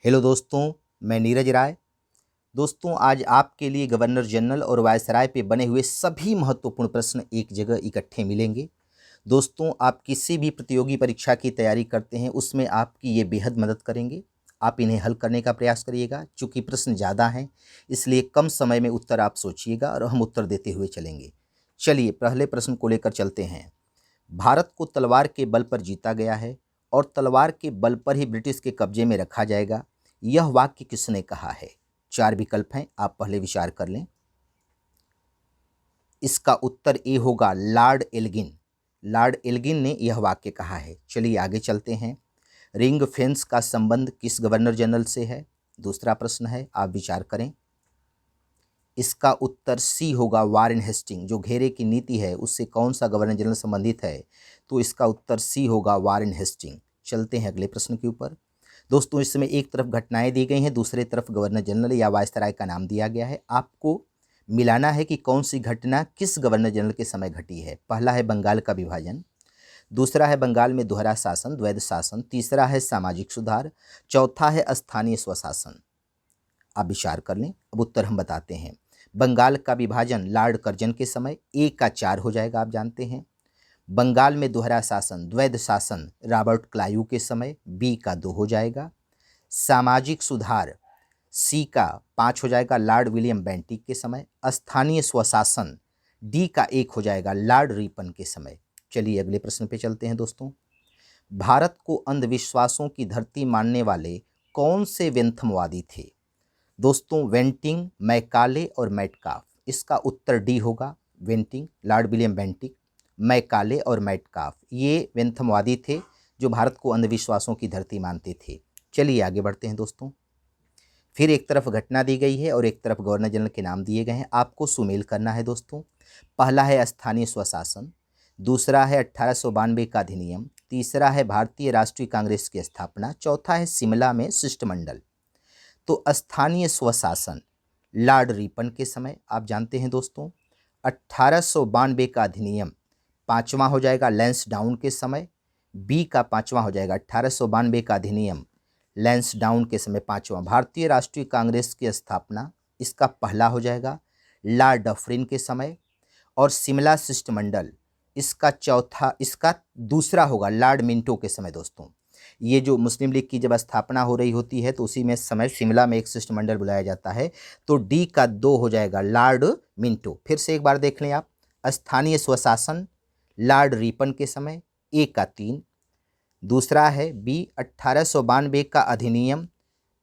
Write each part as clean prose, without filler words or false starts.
Hello दोस्तों, मैं नीरज राय। दोस्तों, आज आपके लिए गवर्नर जनरल और वायसराय पे बने हुए सभी महत्वपूर्ण प्रश्न एक जगह इकट्ठे मिलेंगे। दोस्तों, आप किसी भी प्रतियोगी परीक्षा की तैयारी करते हैं उसमें आपकी ये बेहद मदद करेंगे। आप इन्हें हल करने का प्रयास करिएगा। चूँकि प्रश्न ज़्यादा हैं इसलिए कम समय में उत्तर आप सोचिएगा और हम उत्तर देते हुए चलेंगे। चलिए पहले प्रश्न को लेकर चलते हैं। भारत को तलवार के बल पर जीता गया है और तलवार के बल पर ही ब्रिटिश के कब्जे में रखा जाएगा, यह वाक्य किसने कहा है? 4 विकल्प हैं, आप पहले विचार कर लें। इसका उत्तर ए होगा लॉर्ड एल्गिन। लॉर्ड एल्गिन ने यह वाक्य कहा है। चलिए आगे चलते हैं। रिंग फेंस का संबंध किस गवर्नर जनरल से है? दूसरा प्रश्न है, आप विचार करें। इसका उत्तर सी होगा वारेन हेस्टिंग। जो घेरे की नीति है उससे कौन सा गवर्नर जनरल संबंधित है? तो इसका उत्तर सी होगा वारेन हेस्टिंग। चलते हैं अगले प्रश्न के ऊपर। दोस्तों, इसमें एक तरफ घटनाएं दी गई हैं, दूसरे तरफ गवर्नर जनरल या वायसराय का नाम दिया गया है। आपको मिलाना है कि कौन सी घटना किस गवर्नर जनरल के समय घटी है। पहला है बंगाल का विभाजन, दूसरा है बंगाल में दोहरा शासन द्वैध शासन, तीसरा है सामाजिक सुधार, चौथा है स्थानीय स्वशासन। आप विचार कर लें। अब उत्तर हम बताते हैं। बंगाल का विभाजन लॉर्ड कर्जन के समय, ए का 4 हो जाएगा, आप जानते हैं। बंगाल में दोहरा शासन द्वैध शासन रॉबर्ट क्लाइव के समय, बी का 2 हो जाएगा। सामाजिक सुधार सी का 5 हो जाएगा, लॉर्ड विलियम बेंटिक के समय। स्थानीय स्वशासन डी का 1 हो जाएगा, लॉर्ड रिपन के समय। चलिए अगले प्रश्न पे चलते हैं। दोस्तों, भारत को अंधविश्वासों की धरती मानने वाले कौन से वेंथमवादी थे? दोस्तों, वेंटिंग, मैकाले और मैटकाफ। इसका उत्तर डी होगा, वेंटिंग, लॉर्ड विलियम बेंटिक, मैकाले और मैटकाफ। ये वेंथमवादी थे जो भारत को अंधविश्वासों की धरती मानते थे। चलिए आगे बढ़ते हैं। दोस्तों, फिर एक तरफ घटना दी गई है और एक तरफ गवर्नर जनरल के नाम दिए गए हैं। आपको सुमेल करना है। दोस्तों, पहला है स्थानीय स्वशासन, दूसरा है 1892 का अधिनियम, तीसरा है भारतीय राष्ट्रीय कांग्रेस की स्थापना, चौथा है शिमला में शिष्टमंडल। तो स्थानीय स्वशासन लॉर्ड रिपन के समय, आप जानते हैं दोस्तों। 1892 का अधिनियम 5वां हो जाएगा लैंसडाउन के समय, बी का 5वां हो जाएगा। 1892 का अधिनियम लैंसडाउन के समय 5वां। भारतीय राष्ट्रीय कांग्रेस की स्थापना, इसका पहला हो जाएगा लॉर्ड डफरिन के समय। और शिमला शिष्टमंडल, इसका दूसरा होगा लॉर्ड मिंटो के समय। दोस्तों, ये जो मुस्लिम लीग की जब स्थापना हो रही होती है तो उसी में समय शिमला में एक शिष्टमंडल बुलाया जाता है। तो डी का 2 हो जाएगा, लॉर्ड मिंटो। फिर से एक बार देख लें आप। स्थानीय स्वशासन लॉर्ड रिपन के समय, ए का 3। दूसरा है बी 1892 का अधिनियम,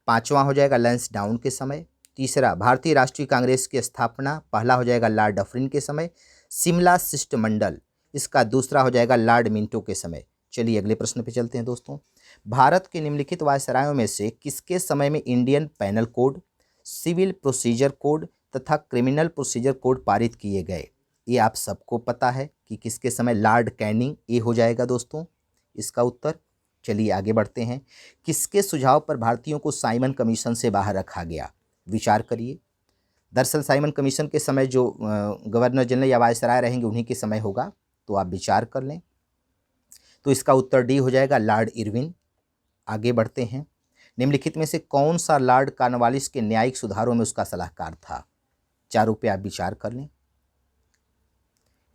5वां हो जाएगा लैंसडाउन के समय। तीसरा भारतीय राष्ट्रीय कांग्रेस की स्थापना, पहला हो जाएगा लॉर्ड डफरिन के समय। शिमला शिष्टमंडल, इसका दूसरा हो जाएगा लॉर्ड मिंटो के समय। चलिए अगले प्रश्न पे चलते हैं। दोस्तों, भारत के निम्नलिखित वायसरायों में से किसके समय में Indian penal code, civil procedure code तथा क्रिमिनल प्रोसीजर कोड पारित किए गए? ये आप सबको पता है कि किसके समय। लॉर्ड कैनिंग, ए हो जाएगा दोस्तों इसका उत्तर। चलिए आगे बढ़ते हैं। किसके सुझाव पर भारतीयों को साइमन कमीशन से बाहर रखा गया? विचार करिए। दरअसल साइमन कमीशन के समय जो गवर्नर जनरल या वायसराय रहेंगे उन्हीं के समय होगा, तो आप विचार कर लें। तो इसका उत्तर डी हो जाएगा, लॉर्ड इरविन। आगे बढ़ते हैं। निम्नलिखित में से कौन सा लॉर्ड कॉर्नवालिस के न्यायिक सुधारों में उसका सलाहकार था? चारों पे आप विचार कर लें।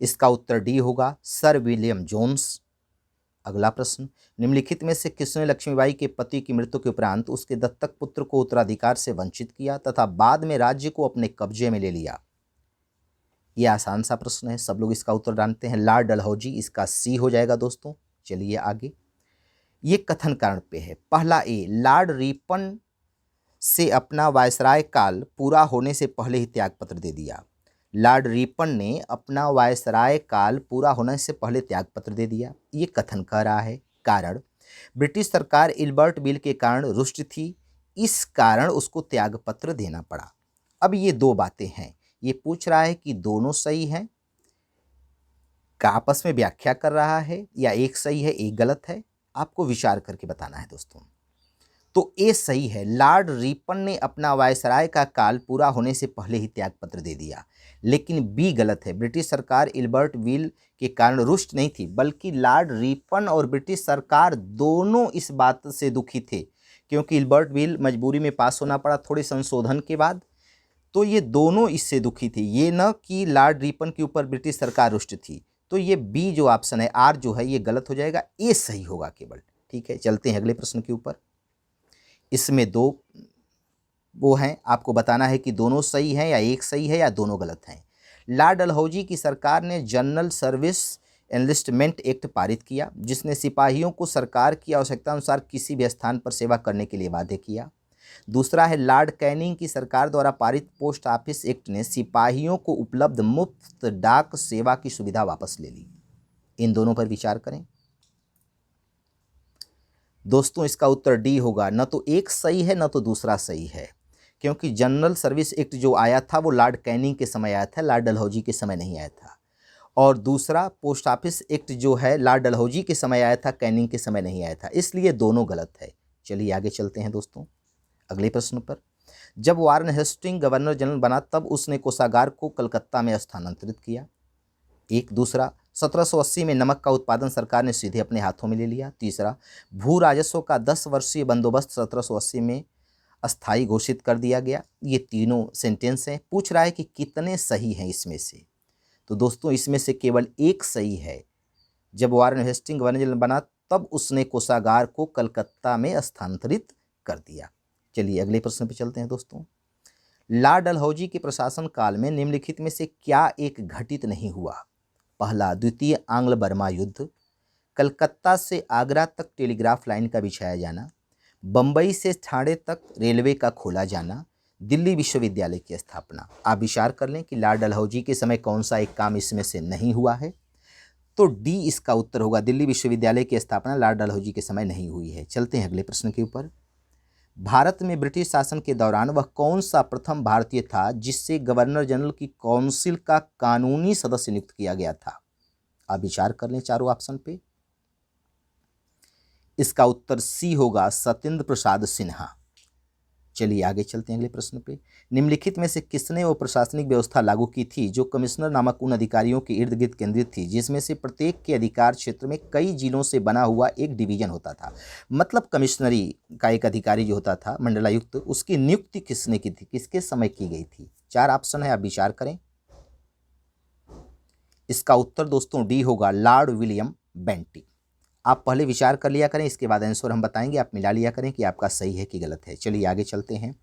इसका उत्तर डी होगा, सर विलियम जोन्स। अगला प्रश्न, निम्नलिखित में से किसने लक्ष्मीबाई के पति की मृत्यु के उपरांत उसके दत्तक पुत्र को उत्तराधिकार से वंचित किया तथा बाद में राज्य को अपने कब्जे में ले लिया? यह आसान सा प्रश्न है, सब लोग इसका उत्तर जानते हैं, लॉर्ड डलहौजी। इसका सी हो जाएगा दोस्तों। चलिए आगे। ये कथन कारण पे है। पहला ए, लॉर्ड रिपन से अपना वायसराय काल पूरा होने से पहले ही त्यागपत्र दे दिया। लॉर्ड रिपन ने अपना वायसराय काल पूरा होने से पहले त्यागपत्र दे दिया, ये कथन कह रहा है। कारण, ब्रिटिश सरकार इल्बर्ट बिल के कारण रुष्ट थी, इस कारण उसको त्यागपत्र देना पड़ा। अब ये दो बातें हैं, ये पूछ रहा है कि दोनों सही हैं का आपस में व्याख्या कर रहा है या एक सही है एक गलत है? आपको विचार करके बताना है दोस्तों। तो ए सही है, लॉर्ड रिपन ने अपना वायसराय का काल पूरा होने से पहले ही त्यागपत्र दे दिया। लेकिन बी गलत है, ब्रिटिश सरकार इल्बर्ट बिल के कारण रुष्ट नहीं थी, बल्कि लॉर्ड रिपन और ब्रिटिश सरकार दोनों इस बात से दुखी थे क्योंकि इल्बर्ट बिल मजबूरी में पास होना पड़ा थोड़े संशोधन के बाद। तो ये दोनों इससे दुखी थे, ये न कि लॉर्ड रिपन के ऊपर ब्रिटिश सरकार रुष्ट थी। तो ये बी जो ऑप्शन है, आर जो है, ये गलत हो जाएगा, ए सही होगा केवल। ठीक है, चलते हैं अगले प्रश्न के ऊपर। इसमें दो वो हैं, आपको बताना है कि दोनों सही हैं या एक सही है या दोनों गलत हैं। लॉर्ड डलहौजी की सरकार ने जनरल सर्विस एनलिस्टमेंट एक्ट पारित किया, जिसने सिपाहियों को सरकार की आवश्यकता अनुसार किसी भी स्थान पर सेवा करने के लिए बाध्य किया। दूसरा है लॉर्ड कैनिंग की सरकार द्वारा पारित पोस्ट ऑफिस एक्ट ने सिपाहियों को उपलब्ध मुफ्त डाक सेवा की सुविधा वापस ले ली। इन दोनों पर विचार करें दोस्तों। इसका उत्तर डी होगा, न तो एक सही है न तो दूसरा सही है, क्योंकि जनरल सर्विस एक्ट जो आया था वो लॉर्ड कैनिंग के समय आया था, लॉर्ड डलहौजी के समय नहीं आया था। और दूसरा पोस्ट ऑफिस एक्ट जो है लॉर्ड डलहौजी के समय आया था, कैनिंग के समय नहीं आया था, इसलिए दोनों गलत है। चलिए आगे चलते हैं दोस्तों अगले प्रश्न पर। जब वारन हेस्टिंग गवर्नर जनरल बना तब उसने कोषागार को कलकत्ता में स्थानांतरित किया। एक दूसरा 1780 में नमक का उत्पादन सरकार ने सीधे अपने हाथों में ले लिया। तीसरा भू राजस्व का 10 वर्षीय बंदोबस्त 1780 में अस्थायी घोषित कर दिया गया। ये तीनों सेंटेंस हैं। पूछ रहा है कि कितने सही हैं इसमें से। तो दोस्तों इसमें से केवल एक सही है। जब वारन हेस्टिंग गवर्नर जनरल बना तब उसने कोषागार को कलकत्ता में स्थानांतरित कर दिया। चलिए अगले प्रश्न पर चलते हैं दोस्तों। लॉर्ड डलहौजी के प्रशासन काल में निम्नलिखित में से क्या एक घटित नहीं हुआ? पहला, द्वितीय आंग्ल बर्मा युद्ध, कलकत्ता से आगरा तक टेलीग्राफ लाइन का बिछाया जाना, बम्बई से ठाणे तक रेलवे का खोला जाना, दिल्ली विश्वविद्यालय की स्थापना। आप विचार कर लें कि लॉर्ड डलहौजी के समय कौन सा एक काम इसमें से नहीं हुआ है। तो डी इसका उत्तर होगा, दिल्ली विश्वविद्यालय की स्थापना लॉर्ड डलहौजी के समय नहीं हुई है। चलते हैं अगले प्रश्न के ऊपर। भारत में ब्रिटिश शासन के दौरान वह कौन सा प्रथम भारतीय था जिससे गवर्नर जनरल की काउंसिल का कानूनी सदस्य नियुक्त किया गया था? आप विचार कर लें चारों ऑप्शन पे। इसका उत्तर सी होगा, सत्येंद्र प्रसाद सिन्हा। चलिए आगे चलते हैं अगले प्रश्न पे। निम्नलिखित में से किसने वो प्रशासनिक व्यवस्था लागू की थी जो कमिश्नर नामक उन अधिकारियों के इर्द गिर्द केंद्रित थी जिसमें से प्रत्येक के अधिकार क्षेत्र में कई जिलों से बना हुआ एक डिवीजन होता था? मतलब कमिश्नरी का एक अधिकारी जो होता था, मंडलायुक्त, उसकी नियुक्ति किसने की थी, किसके समय की गई थी? चार ऑप्शन है, आप विचार करें। इसका उत्तर दोस्तों डी होगा, लॉर्ड विलियम बेंटिक। आप पहले विचार कर लिया करें, इसके बाद आंसर हम बताएंगे, आप मिला लिया करें कि आपका सही है कि गलत है। चलिए आगे चलते हैं।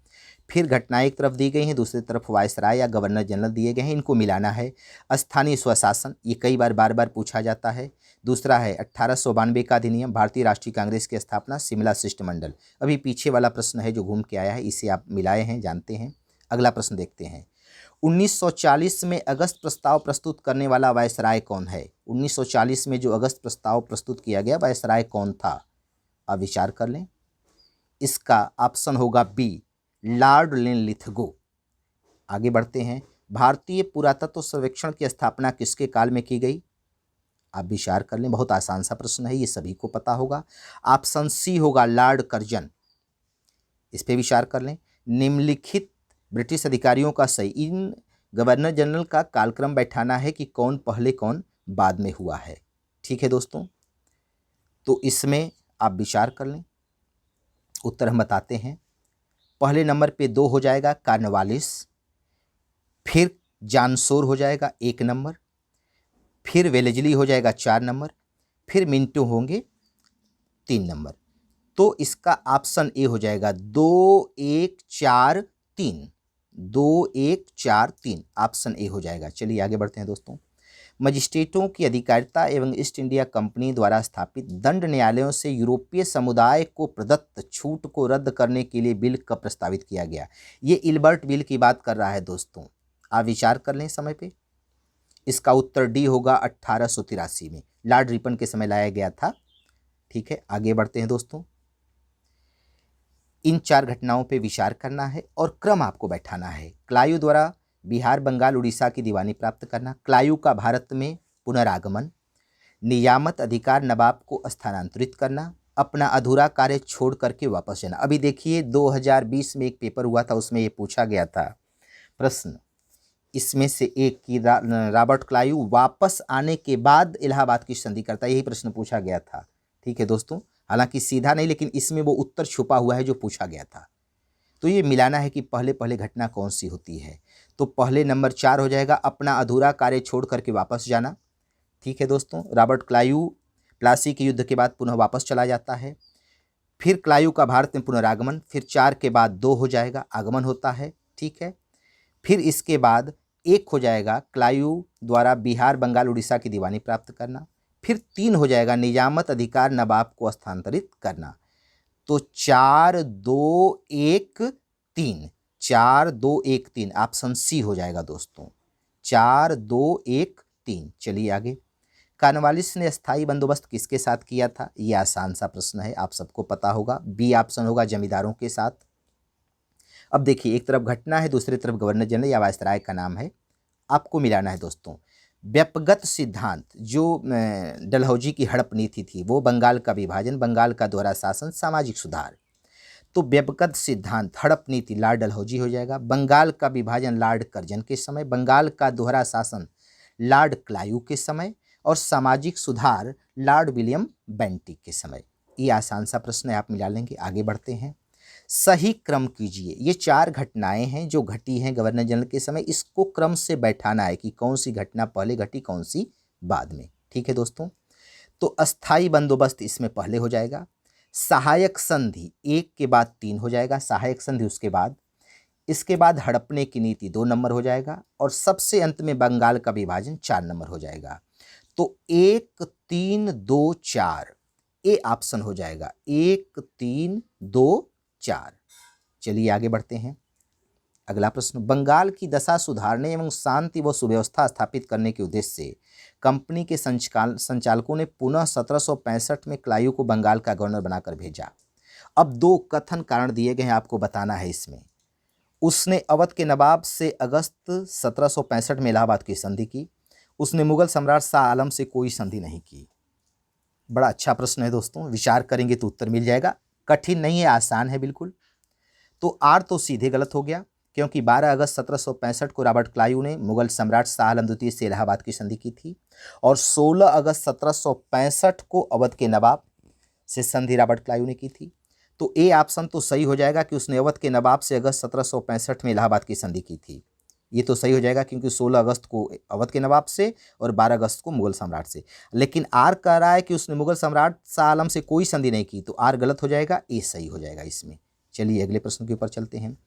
फिर घटनाएं एक तरफ दी गई हैं, दूसरी तरफ वायसराय या गवर्नर जनरल दिए गए हैं, इनको मिलाना है। स्थानीय स्वशासन, ये कई बार बार पूछा जाता है। दूसरा है 1892 का अधिनियम, भारतीय राष्ट्रीय कांग्रेस की स्थापना, शिमला शिष्टमंडल। अभी पीछे वाला प्रश्न है जो घूम के आया है, इसे आप मिलाए हैं, जानते हैं। अगला प्रश्न देखते हैं। 1940 में अगस्त प्रस्ताव प्रस्तुत करने वाला वायसराय कौन है? 1940 में जो अगस्त प्रस्ताव प्रस्तुत किया गया, वायसराय कौन था? आप विचार कर लें। इसका ऑप्शन होगा बी, लॉर्ड लिनलिथगो। आगे बढ़ते हैं। भारतीय पुरातत्व सर्वेक्षण की स्थापना किसके काल में की गई? आप विचार कर लें, बहुत आसान सा प्रश्न है, ये सभी को पता होगा। ऑप्शन सी होगा, लॉर्ड कर्जन। इस पे विचार कर लें। निम्नलिखित ब्रिटिश अधिकारियों का सही, इन गवर्नर जनरल का कालक्रम बैठाना है कि कौन पहले कौन बाद में हुआ है। ठीक है दोस्तों, तो इसमें आप विचार कर लें, उत्तर हम बताते हैं। पहले नंबर पे 2 हो जाएगा कार्नवालिस, फिर जानसोर हो जाएगा 1 नंबर, फिर वेलेजली हो जाएगा 4 नंबर, फिर मिंटो होंगे 3 नंबर। तो इसका ऑप्शन ए हो जाएगा 2 1 4 3, 2 1 4 3, ऑप्शन ए हो जाएगा। चलिए आगे बढ़ते हैं दोस्तों। मजिस्ट्रेटों की अधिकारिता एवं ईस्ट इंडिया कंपनी द्वारा स्थापित दंड न्यायालयों से यूरोपीय समुदाय को प्रदत्त छूट को रद्द करने के लिए बिल कब प्रस्तावित किया गया? ये इल्बर्ट बिल की बात कर रहा है दोस्तों, आप विचार कर लें समय पे। इसका उत्तर डी होगा, 1883 में लॉर्ड रिपन के समय लाया गया था। ठीक है, आगे बढ़ते हैं दोस्तों। इन 4 घटनाओं पे विचार करना है और क्रम आपको बैठाना है। क्लायू द्वारा बिहार, बंगाल, उड़ीसा की दीवानी प्राप्त करना, क्लायू का भारत में पुनरागमन, नियामत अधिकार नवाब को स्थानांतरित करना, अपना अधूरा कार्य छोड़ करके वापस जाना। अभी देखिए 2020 में एक पेपर हुआ था, उसमें ये पूछा गया था प्रश्न, इसमें से एक कि रॉबर्ट क्लायू वापस आने के बाद इलाहाबाद की संधि करता है, यही प्रश्न पूछा गया था। ठीक है दोस्तों, हालांकि सीधा नहीं, लेकिन इसमें वो उत्तर छुपा हुआ है जो पूछा गया था। तो ये मिलाना है कि पहले पहले घटना कौन सी होती है। तो पहले नंबर 4 हो जाएगा, अपना अधूरा कार्य छोड़ करके वापस जाना। ठीक है दोस्तों, रॉबर्ट क्लाइव प्लासी के युद्ध के बाद पुनः वापस चला जाता है। फिर क्लाइव का भारत में पुनरागमन, फिर 4 के बाद 2 हो जाएगा, आगमन होता है। ठीक है, फिर इसके बाद 1 हो जाएगा, क्लाइव द्वारा बिहार बंगाल उड़ीसा की दीवानी प्राप्त करना। फिर 3 हो जाएगा, निजामत अधिकार नवाब को हस्तांतरित करना। तो 4 2 1 3, 4 2 1 3 ऑप्शन सी हो जाएगा दोस्तों, 4 2 1 3। चलिए आगे, कॉर्नवालिस ने स्थायी बंदोबस्त किसके साथ किया था? यह आसान सा प्रश्न है, आप सबको पता होगा। बी ऑप्शन होगा, जमींदारों के साथ। अब देखिए, एक तरफ घटना है, दूसरी तरफ गवर्नर जनरल या वायसराय का नाम है, आपको मिलाना है दोस्तों। व्यपगत सिद्धांत, जो डलहौजी की हड़प नीति थी, वो बंगाल का विभाजन, बंगाल का दोहरा शासन, सामाजिक सुधार। तो व्यपगत सिद्धांत, हड़प नीति लॉर्ड डलहौजी हो जाएगा। बंगाल का विभाजन लॉर्ड कर्जन के समय, बंगाल का दोहरा शासन लॉर्ड क्लाइव के समय, और सामाजिक सुधार लॉर्ड विलियम बेंटिक के समय। ये आसान सा प्रश्न है, आप मिला लेंगे। आगे बढ़ते हैं, सही क्रम कीजिए। ये 4 घटनाएं हैं जो घटी हैं गवर्नर जनरल के समय, इसको क्रम से बैठाना है कि कौन सी घटना पहले घटी, कौन सी बाद में। ठीक है दोस्तों, तो अस्थाई बंदोबस्त इसमें पहले हो जाएगा। सहायक संधि 1 के बाद 3 हो जाएगा, सहायक संधि उसके बाद। इसके बाद हड़पने की नीति 2 नंबर हो जाएगा, और सबसे अंत में बंगाल का विभाजन 4 नंबर हो जाएगा। तो 1 3 2 4 ए ऑप्शन हो जाएगा, 1 3 2 4। चलिए आगे बढ़ते हैं, अगला प्रश्न, बंगाल की दशा सुधारने एवं शांति व सुव्यवस्था स्थापित करने के उद्देश्य से कंपनी के संचालकों ने पुनः 1765 में क्लाइव को बंगाल का गवर्नर बनाकर भेजा। अब 2 कथन कारण दिए गए हैं, आपको बताना है इसमें। उसने अवध के नवाब से अगस्त 1765 में इलाहाबाद की संधि की, उसने मुगल सम्राट शाह आलम से कोई संधि नहीं की। बड़ा अच्छा प्रश्न है दोस्तों, विचार करेंगे तो उत्तर मिल जाएगा। कठिन नहीं है, आसान है बिल्कुल। तो आर तो सीधे गलत हो गया, क्योंकि 12 अगस्त 1765 को रॉबर्ट क्लाइव ने मुगल सम्राट शाह आलम द्वितीय से इलाहाबाद की संधि की थी, और 16 अगस्त 1765 को अवध के नवाब से संधि रॉबर्ट क्लाइव ने की थी। तो ए ऑप्शन तो सही हो जाएगा कि उसने अवध के नवाब से अगस्त 1765 में इलाहाबाद की संधि की थी। ये तो सही हो जाएगा, क्योंकि 16 अगस्त को अवध के नवाब से और 12 अगस्त को मुगल सम्राट से। लेकिन आर कह रहा है कि उसने मुगल सम्राट शाह आलम से कोई संधि नहीं की, तो आर गलत हो जाएगा, ए सही हो जाएगा इसमें। चलिए अगले प्रश्न के ऊपर चलते हैं।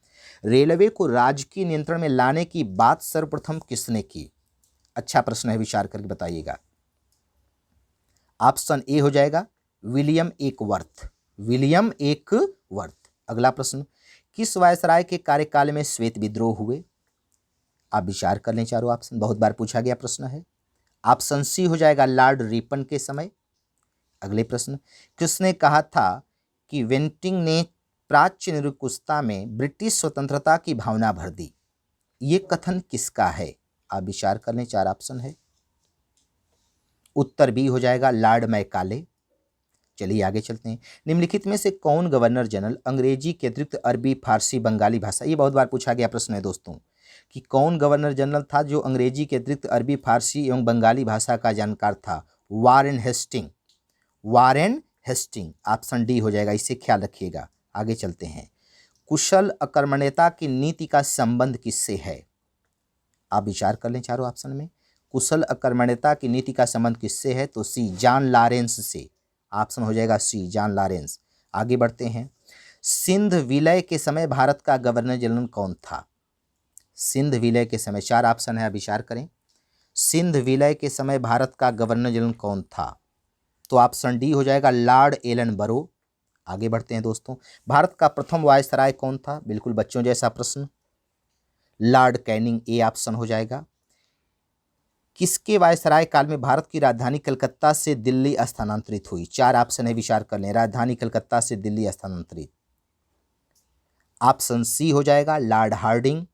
रेलवे को राजकीय नियंत्रण में लाने की बात सर्वप्रथम किसने की? अच्छा प्रश्न है, विचार करके बताइएगा। ऑप्शन ए हो जाएगा, विलियम एकवर्थ, विलियम एकवर्थ। अगला प्रश्न, किस वायसराय के कार्यकाल में श्वेत विद्रोह हुए? आप विचार कर लें, चारों ऑप्शन बहुत बार पूछा गया प्रश्न है। ऑप्शन सी हो जाएगा, लॉर्ड रिपन के समय। अगले प्रश्न, किसने कहा था कि वेंटिंग ने प्राच्य निरंकुशता में ब्रिटिश स्वतंत्रता की भावना भर दी? ये कथन किसका है? आप विचार कर लें, 4 ऑप्शन है। उत्तर बी हो जाएगा, लॉर्ड मैकाले। चलिए आगे चलते हैं। निम्नलिखित में से कौन गवर्नर जनरल अंग्रेजी के अतिरिक्त अरबी, फारसी, बंगाली भाषा, ये बहुत बार पूछा गया प्रश्न है दोस्तों, कि कौन गवर्नर जनरल था जो अंग्रेजी के अतिरिक्त अरबी, फारसी एवं बंगाली भाषा का जानकार था? Warren Hasting, Warren Hasting. Option D हो जाएगा, इसे ख्याल रखिएगा। आगे चलते हैं, कुशल अकर्मण्यता की नीति का संबंध किससे है? आप विचार कर लें, चारों ऑप्शन में। कुशल अकर्मण्यता की नीति का संबंध किससे है? तो सी, जॉन लॉरेंस से। ऑप्शन हो जाएगा सी, जॉन लॉरेंस। आगे बढ़ते हैं, सिंध विलय के समय भारत का गवर्नर जनरल कौन था? सिंध विलय के समय 4 ऑप्शन है, आप विचार करें। सिंध विलय के समय भारत का गवर्नर जनरल कौन था? तो ऑप्शन डी हो जाएगा, लॉर्ड एलन बरो। आगे बढ़ते हैं दोस्तों, भारत का प्रथम वायसराय कौन था? बिल्कुल बच्चों जैसा प्रश्न, लॉर्ड कैनिंग। ए ऑप्शन हो जाएगा। किसके वायसराय काल में भारत की राजधानी कलकत्ता से दिल्ली स्थानांतरित हुई? 4 ऑप्शन है, विचार कर लें। राजधानी कलकत्ता से दिल्ली स्थानांतरित, ऑप्शन सी हो जाएगा, लॉर्ड हार्डिंग।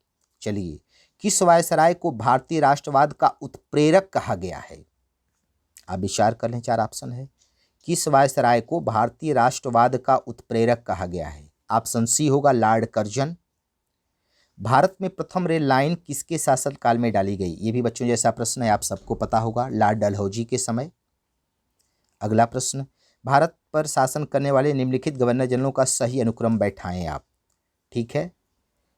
चलिए, किस वायसराय को भारतीय राष्ट्रवाद का उत्प्रेरक कहा गया है? आप विचार कर लें, 4 ऑप्शन है। किस वायसराय को भारतीय राष्ट्रवाद का उत्प्रेरक कहा गया है? ऑप्शन सी होगा, लॉर्ड कर्जन। भारत में प्रथम रेल लाइन किसके शासनकाल में डाली गई? ये भी बच्चों जैसा प्रश्न है, आप सबको पता होगा, लॉर्ड डलहौजी के समय। अगला प्रश्न, भारत पर शासन करने वाले निम्नलिखित गवर्नर जनरलों का सही अनुक्रम बैठाएं आप। ठीक है,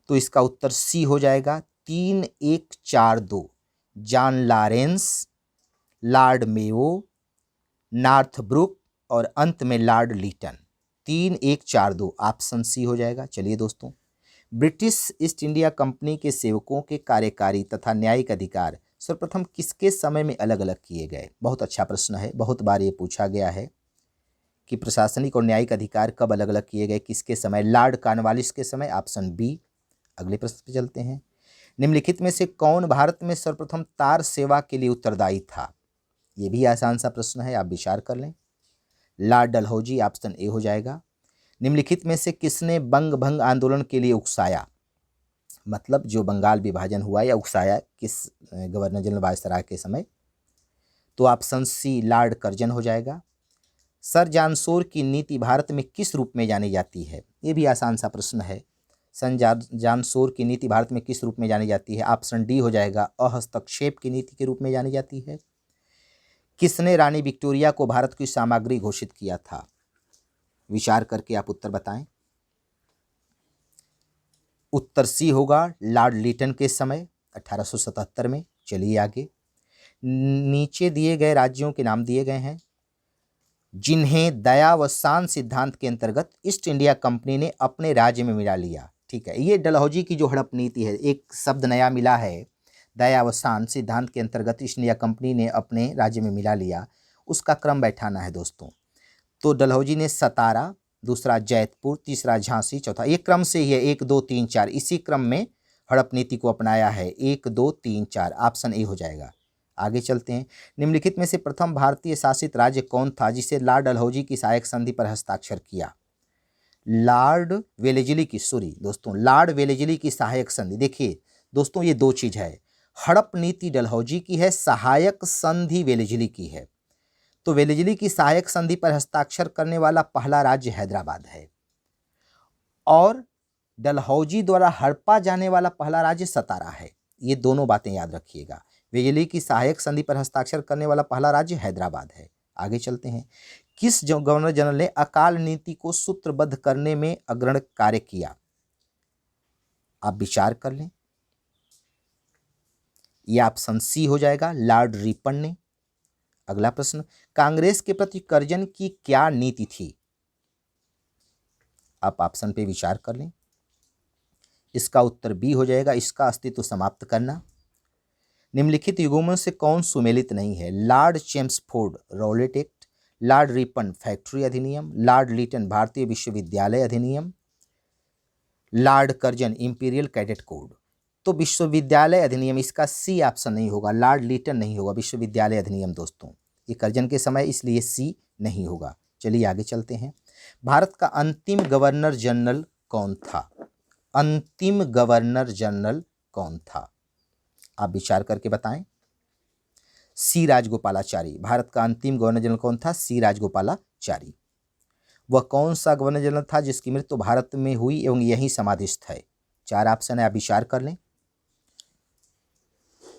तो इसका उत्तर सी हो जाएगा 3-1-4-2। John Lawrence, Lord Mayo, Northbrook और अंत में लॉर्ड लीटन। 3-1-4-2 ऑप्शन सी हो जाएगा। चलिए दोस्तों, ब्रिटिश ईस्ट इंडिया कंपनी के सेवकों के कार्यकारी तथा न्यायिक अधिकार सर्वप्रथम किसके समय में अलग अलग किए गए? बहुत अच्छा प्रश्न है, बहुत बार ये पूछा गया है कि प्रशासनिक और न्यायिक अधिकार कब अलग अलग किए गए, किसके समय? लॉर्ड कॉर्नवालिस के समय, ऑप्शन बी। अगले प्रश्न पे चलते हैं। निम्नलिखित में से कौन भारत में सर्वप्रथम तार सेवा के लिए उत्तरदायी था? ये भी आसान सा प्रश्न है, आप विचार कर लें। लॉर्ड डलहौजी, ऑप्शन ए हो जाएगा। निम्नलिखित में से किसने बंग भंग आंदोलन के लिए उकसाया? मतलब जो बंगाल विभाजन हुआ या उकसाया, किस गवर्नर जनरल वायसराय के समय? तो ऑप्शन सी लॉर्ड कर्जन हो जाएगा। सर जॉन शोर की नीति भारत में किस रूप में जानी जाती है? ये भी आसान सा प्रश्न है। सर जॉन शोर की नीति भारत में किस रूप में जानी जाती है? ऑप्शन डी हो जाएगा, अहस्तक्षेप की नीति के रूप में जानी जाती है। किसने रानी विक्टोरिया को भारत की सामग्री घोषित किया था? विचार करके आप उत्तर बताएं। उत्तर सी होगा, लॉर्ड लीटन के समय 1877 में। चलिए आगे, नीचे दिए गए राज्यों के नाम दिए गए हैं जिन्हें दया व शांत सिद्धांत के अंतर्गत ईस्ट इंडिया कंपनी ने अपने राज्य में मिला लिया। ठीक है, ये डलहौजी की जो हड़प नीति है, एक शब्द नया मिला है, दया व शांत सिद्धांत के अंतर्गत ईस्ट इंडिया कंपनी ने अपने राज्य में मिला लिया, उसका क्रम बैठाना है दोस्तों। तो डलहौजी ने सतारा, दूसरा जैतपुर, तीसरा झांसी, चौथा, ये क्रम से ही है, 1 2 3 4, इसी क्रम में हड़प नीति को अपनाया है। 1 2 3 4, ऑप्शन ए हो जाएगा। आगे चलते हैं। निम्नलिखित में से प्रथम भारतीय शासित राज्य कौन था जिसे लॉर्ड डलहौजी की सहायक संधि पर हस्ताक्षर किया? लॉर्ड वेलेजली की, सॉरी दोस्तों, लॉर्ड वेलेजली की सहायक संधि। देखिए दोस्तों, ये दो चीज है, हड़प नीति डलहौजी की है, सहायक संधि वेलेजली की है। तो वेलेजली की सहायक संधि पर हस्ताक्षर करने वाला पहला राज्य हैदराबाद है और डलहौजी द्वारा हड़पा जाने वाला पहला राज्य सतारा है। ये दोनों बातें याद रखिएगा। वेलेजली की सहायक संधि पर हस्ताक्षर करने वाला पहला राज्य हैदराबाद है। आगे चलते हैं। किस गवर्नर जनरल ने अकाल नीति को सूत्रबद्ध करने में अग्रणी कार्य किया? आप विचार कर लें। यह ऑप्शन सी हो जाएगा, लॉर्ड रिपन ने। अगला प्रश्न, कांग्रेस के प्रति कर्जन की क्या नीति थी? आप ऑप्शन पे विचार कर लें। इसका उत्तर बी हो जाएगा, इसका अस्तित्व समाप्त करना। निम्नलिखित युग्मों से कौन सुमेलित नहीं है? Lord Chelmsford Rowlatt act, Lord Ripon factory अधिनियम, लॉर्ड लीटन भारतीय विश्वविद्यालय अधिनियम, Lord Curzon imperial cadet code. तो विश्वविद्यालय अधिनियम, इसका सी ऑप्शन नहीं होगा, लॉर्ड लीटन नहीं होगा, विश्वविद्यालय अधिनियम दोस्तों, ये कर्जन के समय, इसलिए सी नहीं होगा। चलिए आगे चलते हैं। भारत का अंतिम गवर्नर जनरल कौन था? अंतिम गवर्नर जनरल कौन था? आप विचार करके बताएं। सी राजगोपालाचारी, भारत का अंतिम गवर्नर जनरल कौन था? सी राजगोपालाचारी। वह कौन सा गवर्नर जनरल था जिसकी मृत्यु भारत में हुई एवं यहीं समाधिस्थ है? 4 ऑप्शन है, आप विचार कर लें।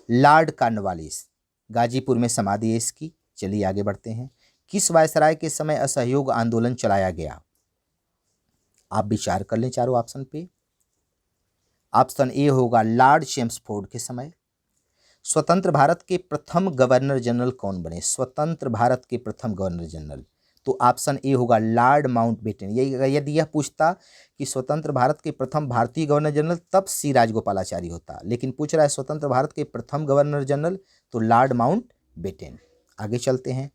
लॉर्ड कॉर्नवालिस, गाजीपुर में समाधि है इसकी। चलिए आगे बढ़ते हैं। किस वायसराय के समय असहयोग आंदोलन चलाया गया? आप विचार कर लें चारों ऑप्शन पे। ऑप्शन ए होगा, लॉर्ड चेम्सफोर्ड के समय। स्वतंत्र भारत के प्रथम गवर्नर जनरल कौन बने? स्वतंत्र भारत के प्रथम गवर्नर जनरल, तो ऑप्शन ए होगा, लॉर्ड माउंटबेटन। यदि यह पूछता कि स्वतंत्र भारत के प्रथम भारतीय गवर्नर जनरल, तब सी राजगोपालाचारी होता, लेकिन पूछ रहा है स्वतंत्र भारत के प्रथम गवर्नर जनरल, तो लॉर्ड माउंटबेटन। आगे चलते हैं।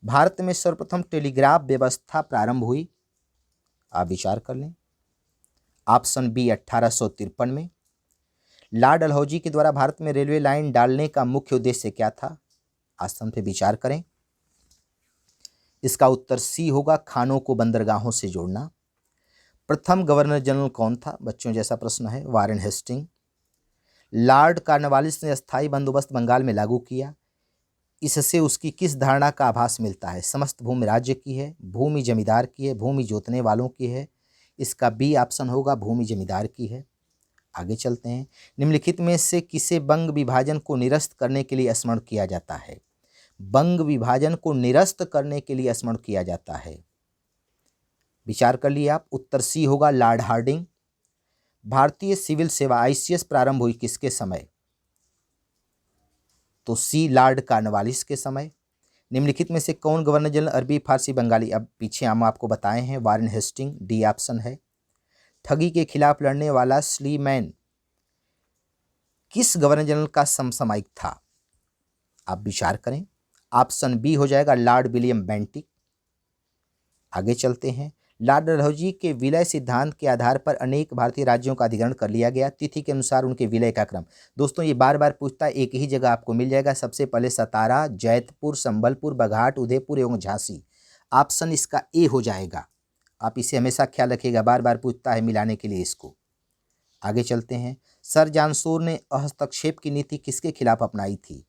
भारत में सर्वप्रथम टेलीग्राफ व्यवस्था प्रारंभ हुई? आप विचार कर लें। ऑप्शन बी 1853 में। लॉर्ड डलहौजी के द्वारा भारत में रेलवे लाइन डालने का मुख्य उद्देश्य क्या था? ऑप्शन पे विचार करें। इसका उत्तर सी होगा, खानों को बंदरगाहों से जोड़ना। प्रथम गवर्नर जनरल कौन था? बच्चों जैसा प्रश्न है, वारेन हेस्टिंग। लॉर्ड कॉर्नवालिस ने अस्थायी बंदोबस्त बंगाल में लागू किया, इससे उसकी किस धारणा का आभास मिलता है? समस्त भूमि राज्य की है, भूमि जमींदार की है, भूमि जोतने वालों की है। इसका बी ऑप्शन होगा, भूमि जमींदार की है। आगे चलते हैं। निम्नलिखित में से किसे बंग विभाजन को निरस्त करने के लिए स्मरण किया जाता है? बंग विभाजन को निरस्त करने के लिए स्मरण किया जाता है? विचार कर लिए आप। उत्तर सी होगा लॉर्ड हार्डिंग। भारतीय सिविल सेवा आईसीएस प्रारंभ हुई किसके समय? तो सी लॉर्ड कॉर्नवालिस के समय। निम्नलिखित में से कौन गवर्नर जनरल अरबी फारसी बंगाली, अब पीछे हम आपको बताए हैं, वारेन हेस्टिंग, डी ऑप्शन है। ठगी के खिलाफ लड़ने वाला स्लीमैन किस गवर्नर जनरल का समसामयिक था? आप विचार करें। ऑप्शन बी हो जाएगा लॉर्ड विलियम बेंटिक। आगे चलते हैं। लॉर्ड डलहौजी के विलय सिद्धांत के आधार पर अनेक भारतीय राज्यों का अधिग्रहण कर लिया गया। तिथि के अनुसार उनके विलय का क्रम। दोस्तों ये बार बार पूछता है, एक ही जगह आपको मिल जाएगा। सबसे पहले सतारा, जैतपुर, संबलपुर, बघाट, उदयपुर एवं झांसी। ऑप्शन इसका ए हो जाएगा। आप इसे हमेशा ख्याल रखिएगा, बार बार पूछता है मिलाने के लिए इसको। आगे चलते हैं। सर जॉन शोर ने हस्तक्षेप की नीति किसके खिलाफ अपनाई थी?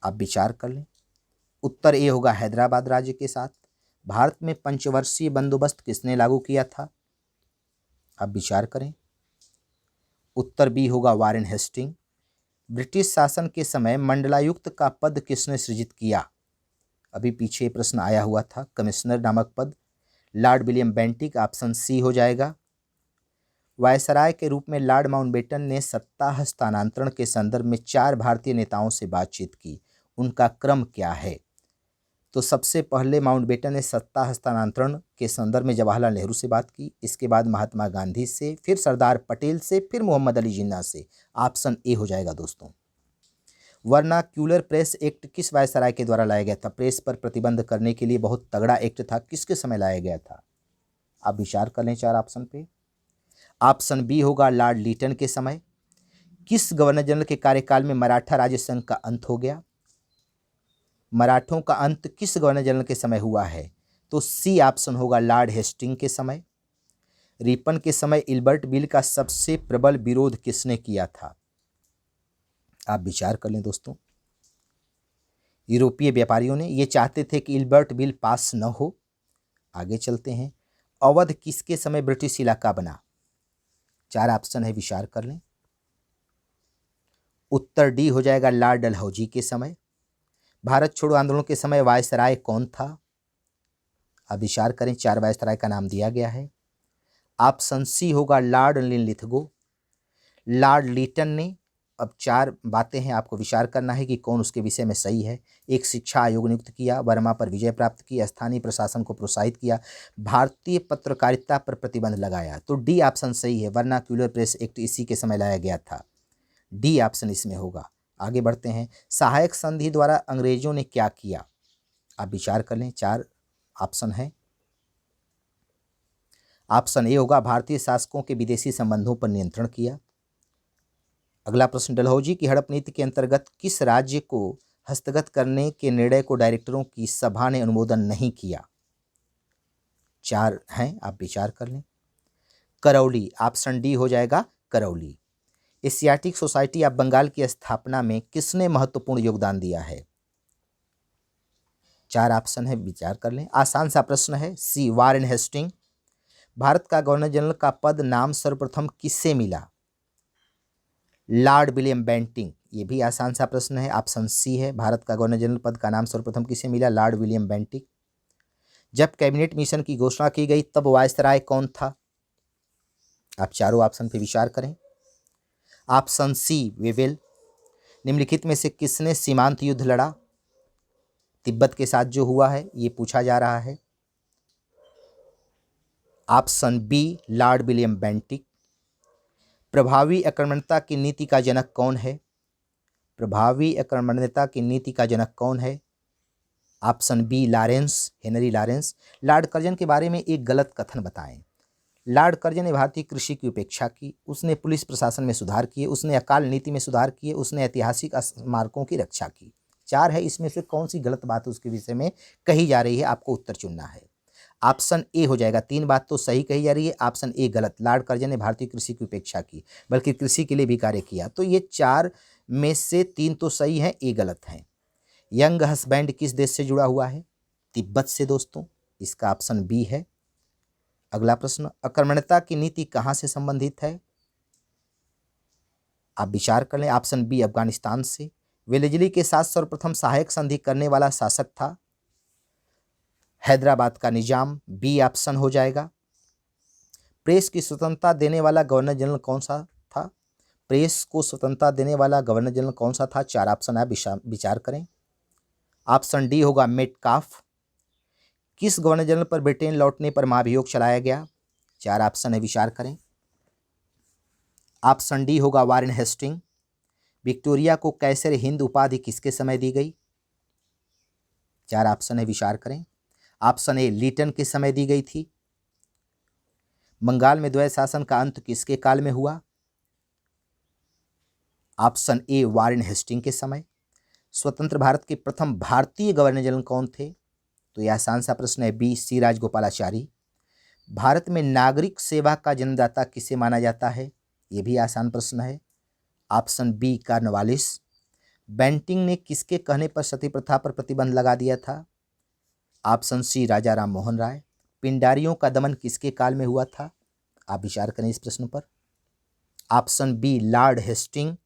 आप विचार कर लें। उत्तर ए होगा हैदराबाद राज्य के साथ। भारत में पंचवर्षीय बंदोबस्त किसने लागू किया था? आप विचार करें। उत्तर बी होगा वारेन हेस्टिंग। ब्रिटिश शासन के समय मंडलायुक्त का पद किसने सृजित किया? अभी पीछे प्रश्न आया हुआ था, कमिश्नर नामक पद। Lord William Bentinck, option C हो जाएगा। वायसराय के रूप में लॉर्ड माउंटबेटन ने सत्ता हस्तांतरण के संदर्भ में 4 भारतीय नेताओं से बातचीत की, उनका क्रम क्या है? तो सबसे पहले माउंटबेटन ने सत्ता हस्तांतरण के संदर्भ में जवाहरलाल नेहरू से बात की, इसके बाद महात्मा गांधी से, फिर सरदार पटेल से, फिर मोहम्मद अली जिन्ना से। ऑप्शन ए हो जाएगा दोस्तों। वर्नाक्यूलर प्रेस एक्ट किस वायसराय के द्वारा लाया गया था? प्रेस पर प्रतिबंध करने के लिए बहुत तगड़ा एक्ट था, किसके समय लाया गया था? आप विचार कर लें 4 ऑप्शन पे। ऑप्शन बी होगा लॉर्ड लीटन के समय। किस गवर्नर जनरल के कार्यकाल में मराठा राज्य संघ का अंत हो गया? मराठों का अंत किस गवर्नर जनरल के समय हुआ है? तो सी ऑप्शन होगा लॉर्ड हेस्टिंग के समय। रिपन के समय इल्बर्ट बिल का सबसे प्रबल विरोध किसने किया था? आप विचार कर लें दोस्तों। यूरोपीय व्यापारियों ने, ये चाहते थे कि इल्बर्ट बिल पास न हो। आगे चलते हैं। अवध किसके समय ब्रिटिश इलाका बना? 4 ऑप्शन है, विचार कर लें। उत्तर डी हो जाएगा लॉर्ड डलहौजी के समय। भारत छोड़ो आंदोलन के समय वायसराय कौन था? अब विचार करें, 4 वायसराय का नाम दिया गया है। ऑप्शन सी होगा लॉर्ड लिनलिथगो। लॉर्ड लीटन ने, अब 4 बातें हैं, आपको विचार करना है कि कौन उसके विषय में सही है। एक, शिक्षा आयोग नियुक्त किया, बर्मा पर विजय प्राप्त की, स्थानीय प्रशासन को प्रोत्साहित किया, भारतीय पत्रकारिता पर प्रतिबंध लगाया। तो डी ऑप्शन सही है, वर्नाक्यूलर प्रेस एक्ट इसी के समय लाया गया था। डी ऑप्शन इसमें होगा। आगे बढ़ते हैं। सहायक संधि द्वारा अंग्रेजों ने क्या किया? आप विचार कर लें, 4 ऑप्शन है। ऑप्शन ए होगा भारतीय शासकों के विदेशी संबंधों पर नियंत्रण किया। अगला प्रश्न, डलहौजी की हड़प नीति के अंतर्गत किस राज्य को हस्तगत करने के निर्णय को डायरेक्टरों की सभा ने अनुमोदन नहीं किया? 4 हैं, आप विचार कर लें। करौली, ऑप्शन डी हो जाएगा Karauli. Asiatic society of Bengal की स्थापना में किसने महत्वपूर्ण योगदान दिया है? 4 ऑप्शन है, विचार कर लें। आसान सा प्रश्न है। सी वारेन हेस्टिंग। भारत का गवर्नर जनरल का पद नाम सर्वप्रथम किससे मिला? Lord William Bentinck. ये भी आसान सा प्रश्न है। ऑप्शन सी है, भारत का गवर्नर जनरल पद का नाम सर्वप्रथम किसे मिला? Lord William Bentinck. जब कैबिनेट मिशन की घोषणा की गई तब वायसराय कौन था? आप चारों ऑप्शन पे विचार करें। Option C Wavell. निम्नलिखित में से किसने सीमांत युद्ध लड़ा? तिब्बत के साथ जो हुआ है ये पूछा जा रहा है। Option B Lord William Bentinck. प्रभावी आक्रमणता की नीति का जनक कौन है? प्रभावी आक्रमणता की नीति का जनक कौन है? Option B Lawrence, Henry Lawrence. Lord Curzon के बारे में एक गलत कथन बताएं। लॉर्ड कर्जन ने भारतीय कृषि की उपेक्षा की, उसने पुलिस प्रशासन में सुधार किए, उसने अकाल नीति में सुधार किए, उसने ऐतिहासिक स्मारकों की रक्षा की। 4 है, इसमें से कौन सी गलत बात उसके विषय में कही जा रही है? आपको उत्तर चुनना है। ऑप्शन ए हो जाएगा। 3 बात तो सही कही जा रही है, ऑप्शन ए गलत। लॉर्ड कर्जन ने भारतीय कृषि की उपेक्षा की, बल्कि कृषि के लिए भी कार्य किया। तो ये 4 में से 3 तो सही है, ए गलत है। यंग हसबैंड किस देश से जुड़ा हुआ है? तिब्बत से दोस्तों, इसका ऑप्शन बी है। अगला प्रश्न, आक्रमणता की नीति कहाँ से संबंधित है? आप विचार कर लें। ऑप्शन बी अफगानिस्तान से, वेलेजली के साथ सर्वप्रथम सहायक संधि करने वाला शासक था हैदराबाद का निजाम, बी ऑप्शन हो जाएगा। प्रेस की स्वतंत्रता देने वाला गवर्नर जनरल कौन सा था? प्रेस को स्वतंत्रता देने वाला गवर्नर जनरल कौन सा था? 4 ऑप्शन आप विचार करें। ऑप्शन डी होगा मेटकाफ। किस गवर्नर जनरल पर ब्रिटेन लौटने पर महाभियोग चलाया गया? 4 ऑप्शन है, विचार करें। ऑप्शन डी होगा वारेन हेस्टिंग। विक्टोरिया को कैसर हिंद उपाधि किसके समय दी गई? 4 ऑप्शन है, विचार करें। ऑप्शन ए लीटन के समय दी गई थी। बंगाल में द्वैत शासन का अंत किसके काल में हुआ? ऑप्शन ए वारेन हेस्टिंग के समय। स्वतंत्र भारत के प्रथम भारतीय गवर्नर जनरल कौन थे? तो यह आसान सा प्रश्न है, बी सी राजगोपालाचारी। भारत में नागरिक सेवा का जन्मदाता किसे माना जाता है? यह भी आसान प्रश्न है। Option B Cornwallis. बेंटिंग ने किसके कहने पर सती प्रथा पर प्रतिबंध लगा दिया था? ऑप्शन सी राजा राम मोहन राय। पिंडारियों का दमन किसके काल में हुआ था? आप विचार करें इस प्रश्न पर। Option B Lord Hastings.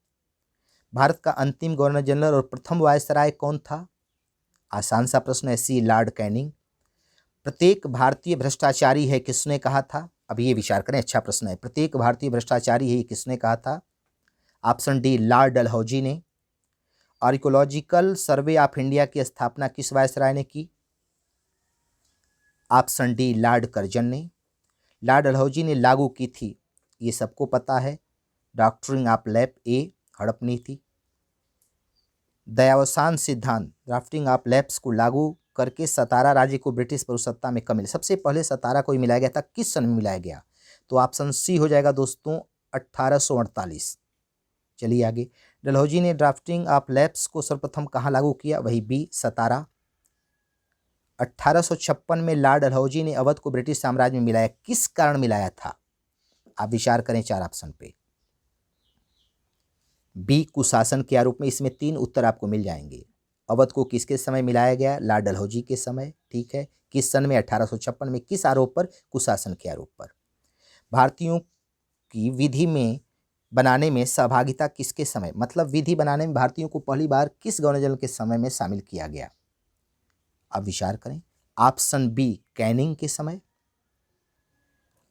भारत का अंतिम गवर्नर जनरल और प्रथम वायसराय कौन था? आसान सा प्रश्न है, सी लॉर्ड कैनिंग। प्रत्येक भारतीय भ्रष्टाचारी है किसने कहा था? अब ये विचार करें, अच्छा प्रश्न है। प्रत्येक भारतीय भ्रष्टाचारी है किसने कहा था? ऑप्शन डी लॉर्ड डलहौजी ने। आर्कियोलॉजिकल सर्वे ऑफ इंडिया की स्थापना किस वायसराय ने की? ऑप्शन डी लॉर्ड कर्जन ने। लॉर्ड डलहौजी ने लागू की थी, ये सबको पता है, डॉक्ट्रिन ऑफ लैप, ए हड़प नीति। दयावसान सिद्धांत ड्राफ्टिंग ऑफ लैप्स को लागू करके सतारा राज्य को ब्रिटिश प्रभुसत्ता में कब मिला? सबसे पहले सतारा को ही मिलाया गया था, किस सन में मिलाया गया? तो ऑप्शन सी हो जाएगा दोस्तों 1848। चलिए आगे। डलहौजी ने ड्राफ्टिंग ऑफ लैप्स को सर्वप्रथम कहाँ लागू किया? वही बी सतारा। 1856 में लॉर्ड डलहौजी ने अवध को ब्रिटिश साम्राज्य में मिलाया, किस कारण मिलाया था? आप विचार करें 4 ऑप्शन पे। बी कुशासन के आरोप में। इसमें 3 उत्तर आपको मिल जाएंगे। अवध को किसके समय मिलाया गया? लॉर्ड डलहौजी के समय, ठीक है। किस सन में? 1856 में। किस आरोप पर? कुशासन के आरोप पर। भारतीयों की विधि में बनाने में सहभागिता किसके समय, मतलब विधि बनाने में भारतीयों को पहली बार किस गवर्नर जनरल के समय में शामिल किया गया? आप विचार करें। ऑप्शन बी कैनिंग के समय।